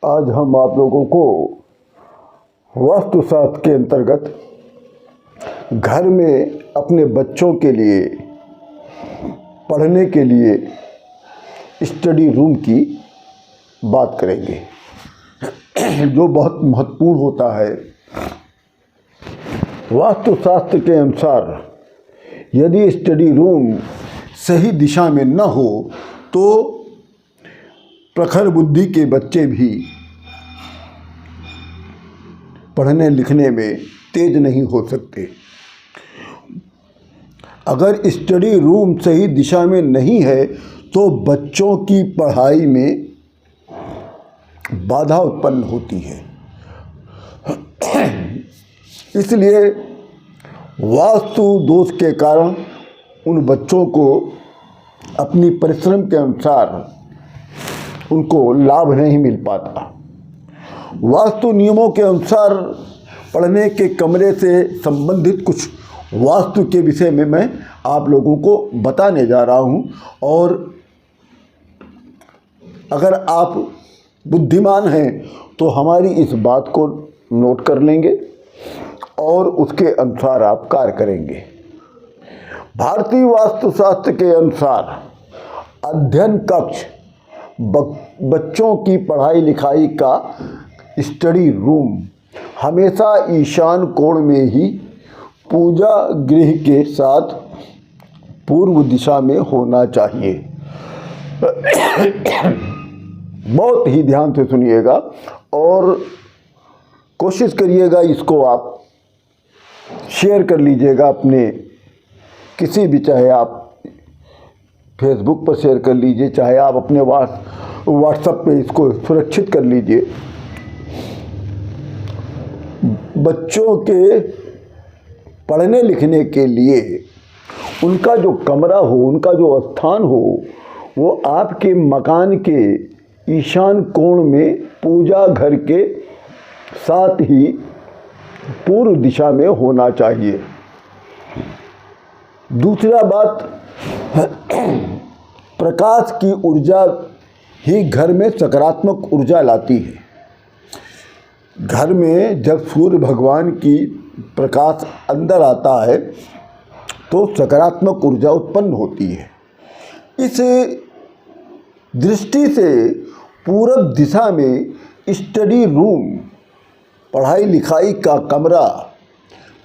आज हम आप लोगों को वास्तुशास्त्र के अंतर्गत घर में अपने बच्चों के लिए पढ़ने के लिए स्टडी रूम की बात करेंगे, जो बहुत महत्वपूर्ण होता है। वास्तुशास्त्र के अनुसार यदि स्टडी रूम सही दिशा में न हो तो प्रखर बुद्धि के बच्चे भी पढ़ने लिखने में तेज नहीं हो सकते। अगर स्टडी रूम सही दिशा में नहीं है तो बच्चों की पढ़ाई में बाधा उत्पन्न होती है। इसलिए वास्तु दोष के कारण उन बच्चों को अपनी परिश्रम के अनुसार उनको लाभ नहीं मिल पाता। वास्तु नियमों के अनुसार पढ़ने के कमरे से संबंधित कुछ वास्तु के विषय में मैं आप लोगों को बताने जा रहा हूं, और अगर आप बुद्धिमान हैं तो हमारी इस बात को नोट कर लेंगे और उसके अनुसार आप कार्य करेंगे। भारतीय वास्तुशास्त्र के अनुसार अध्ययन कक्ष बच्चों की पढ़ाई लिखाई का स्टडी रूम हमेशा ईशान कोण में ही पूजा गृह के साथ पूर्व दिशा में होना चाहिए। बहुत ही ध्यान से सुनिएगा और कोशिश करिएगा, इसको आप शेयर कर लीजिएगा अपने किसी भी, चाहे आप फेसबुक पर शेयर कर लीजिए, चाहे आप अपने व्हाट्सएप पे इसको सुरक्षित कर लीजिए। बच्चों के पढ़ने लिखने के लिए उनका जो कमरा हो, उनका जो स्थान हो, वो आपके मकान के ईशान कोण में पूजा घर के साथ ही पूर्व दिशा में होना चाहिए। दूसरा बात, प्रकाश की ऊर्जा ही घर में सकारात्मक ऊर्जा लाती है। घर में जब सूर्य भगवान की प्रकाश अंदर आता है तो सकारात्मक ऊर्जा उत्पन्न होती है। इस दृष्टि से पूरब दिशा में स्टडी रूम, पढ़ाई लिखाई का कमरा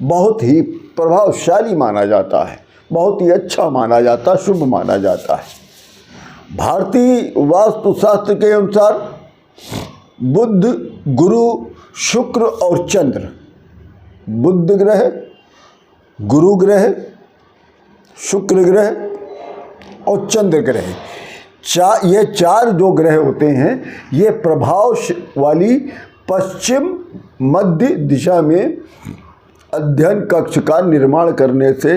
बहुत ही प्रभावशाली माना जाता है, बहुत ही अच्छा माना जाता है, शुभ माना जाता है। भारतीय वास्तुशास्त्र के अनुसार बुध, गुरु, शुक्र और चंद्र, बुध ग्रह, गुरु ग्रह, शुक्र ग्रह और चंद्र ग्रह, ये चार जो ग्रह होते हैं, ये प्रभाव वाली पश्चिम मध्य दिशा में अध्ययन कक्ष का निर्माण करने से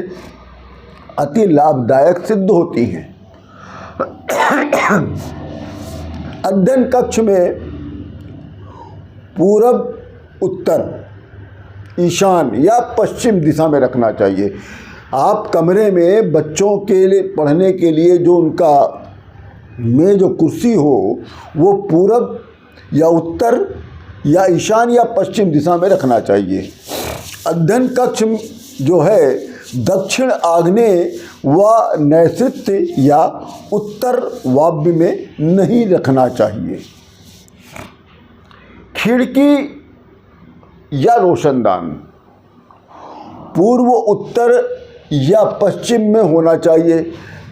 अति लाभदायक सिद्ध होती हैं। अध्ययन कक्ष में पूरब, उत्तर, ईशान या पश्चिम दिशा में रखना चाहिए। आप कमरे में बच्चों के लिए पढ़ने के लिए जो उनका में जो कुर्सी हो वो पूरब या उत्तर या ईशान या पश्चिम दिशा में रखना चाहिए। अध्ययन कक्ष जो है दक्षिण आग्नेय व नैऋत्य या उत्तर वायव्य में नहीं रखना चाहिए। खिड़की या रोशनदान पूर्व, उत्तर या पश्चिम में होना चाहिए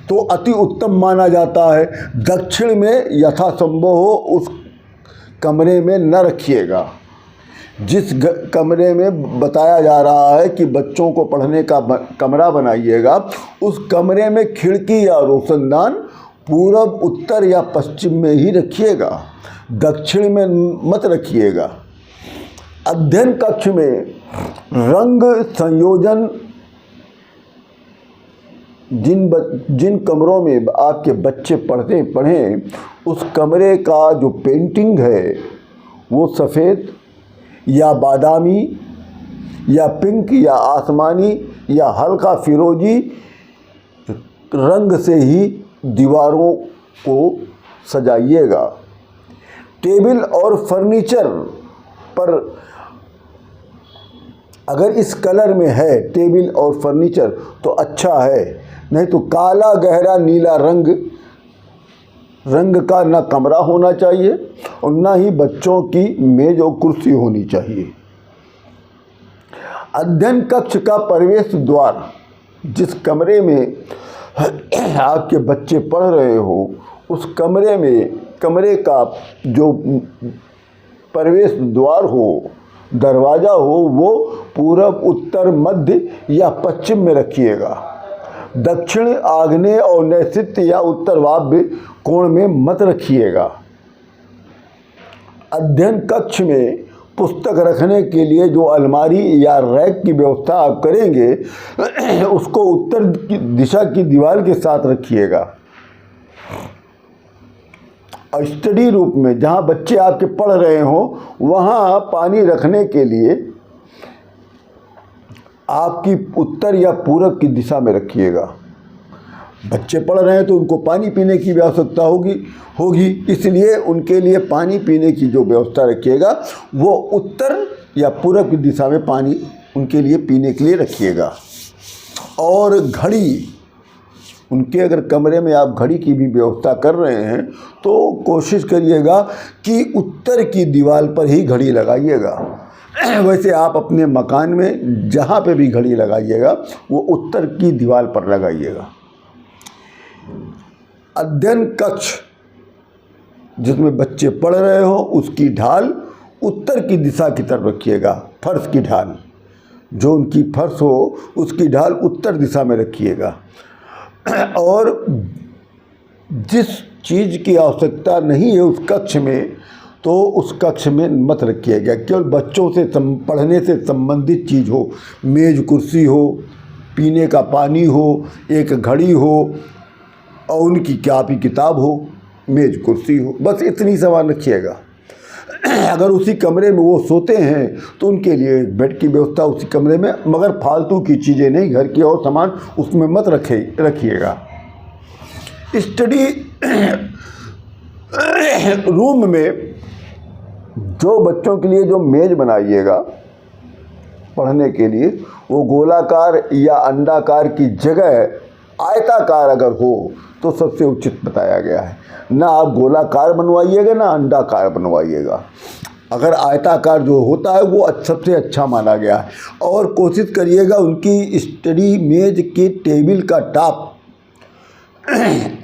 तो अति उत्तम माना जाता है। दक्षिण में यथासंभव हो उस कमरे में न रखिएगा। जिस कमरे में बताया जा रहा है कि बच्चों को पढ़ने का कमरा बनाइएगा, उस कमरे में खिड़की या रोशनदान पूरब, उत्तर या पश्चिम में ही रखिएगा, दक्षिण में मत रखिएगा। अध्ययन कक्ष में रंग संयोजन, जिन कमरों में आपके बच्चे पढ़ें उस कमरे का जो पेंटिंग है वो सफ़ेद या बादामी या पिंक या आसमानी या हल्का फिरोजी रंग से ही दीवारों को सजाइएगा। टेबल और फर्नीचर पर अगर इस कलर में है टेबल और फर्नीचर तो अच्छा है, नहीं तो काला गहरा नीला रंग का ना कमरा होना चाहिए और ना ही बच्चों की मेज और कुर्सी होनी चाहिए। अध्ययन कक्ष का प्रवेश द्वार, जिस कमरे में आपके बच्चे पढ़ रहे हो उस कमरे का जो प्रवेश द्वार हो, दरवाज़ा हो, वो पूरब, उत्तर, मध्य या पश्चिम में रखिएगा। दक्षिण, आग्नेय और नैऋत्य या उत्तर वायव्य कोण में मत रखिएगा। अध्ययन कक्ष में पुस्तक रखने के लिए जो अलमारी या रैक की व्यवस्था आप करेंगे उसको उत्तर दिशा की दीवार के साथ रखिएगा। और स्टडी रूम में जहाँ बच्चे आपके पढ़ रहे हों वहाँ पानी रखने के लिए आपकी उत्तर या पूरब की दिशा में रखिएगा। बच्चे पढ़ रहे हैं तो उनको पानी पीने की आवश्यकता होगी, इसलिए उनके लिए पानी पीने की जो व्यवस्था रखिएगा वो उत्तर या पूरब की दिशा में पानी उनके लिए पीने के लिए रखिएगा। और घड़ी, उनके अगर कमरे में आप घड़ी की भी व्यवस्था कर रहे हैं तो कोशिश करिएगा कि उत्तर की दीवार पर ही घड़ी लगाइएगा। वैसे आप अपने मकान में जहाँ पे भी घड़ी लगाइएगा वो उत्तर की दीवार पर लगाइएगा। अध्ययन कक्ष जिसमें बच्चे पढ़ रहे हो उसकी ढाल उत्तर की दिशा की तरफ रखिएगा। फर्श की ढाल, जो उनकी फर्श हो उसकी ढाल उत्तर दिशा में रखिएगा। और जिस चीज़ की आवश्यकता नहीं है उस कक्ष में तो उस कक्ष में मत रखिएगा। केवल बच्चों से पढ़ने से संबंधित चीज़ हो, मेज़ कुर्सी हो, पीने का पानी हो, एक घड़ी हो और उनकी कॉपी किताब हो, मेज़ कुर्सी हो, बस इतनी सामान रखिएगा। अगर उसी कमरे में वो सोते हैं तो उनके लिए बेड की व्यवस्था उसी कमरे में, मगर फालतू की चीज़ें नहीं, घर की और सामान उसमें मत रखिएगा। स्टडी रूम में जो बच्चों के लिए जो मेज़ बनाइएगा पढ़ने के लिए वो गोलाकार या अंडाकार की जगह आयताकार अगर हो तो सबसे उचित बताया गया है। ना आप गोलाकार बनवाइएगा ना अंडाकार बनवाइएगा। अगर आयताकार जो होता है वो सबसे अच्छा माना गया है। और कोशिश करिएगा उनकी स्टडी मेज के टेबल का टॉप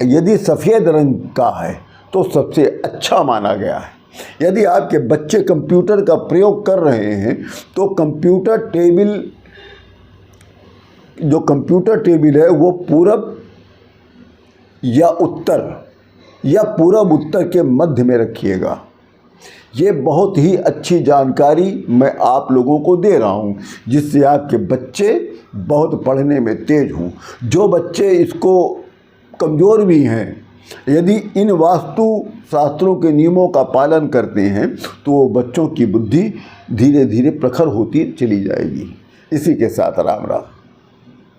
यदि सफ़ेद रंग का है तो सबसे अच्छा माना गया है। यदि आपके बच्चे कंप्यूटर का प्रयोग कर रहे हैं तो कंप्यूटर टेबल है वो पूरब या उत्तर या पूरब उत्तर के मध्य में रखिएगा। ये बहुत ही अच्छी जानकारी मैं आप लोगों को दे रहा हूँ जिससे आपके बच्चे बहुत पढ़ने में तेज हों। जो बच्चे इसको कमज़ोर भी हैं, यदि इन वास्तु शास्त्रों के नियमों का पालन करते हैं तो बच्चों की बुद्धि धीरे धीरे प्रखर होती चली जाएगी। इसी के साथ राम राम।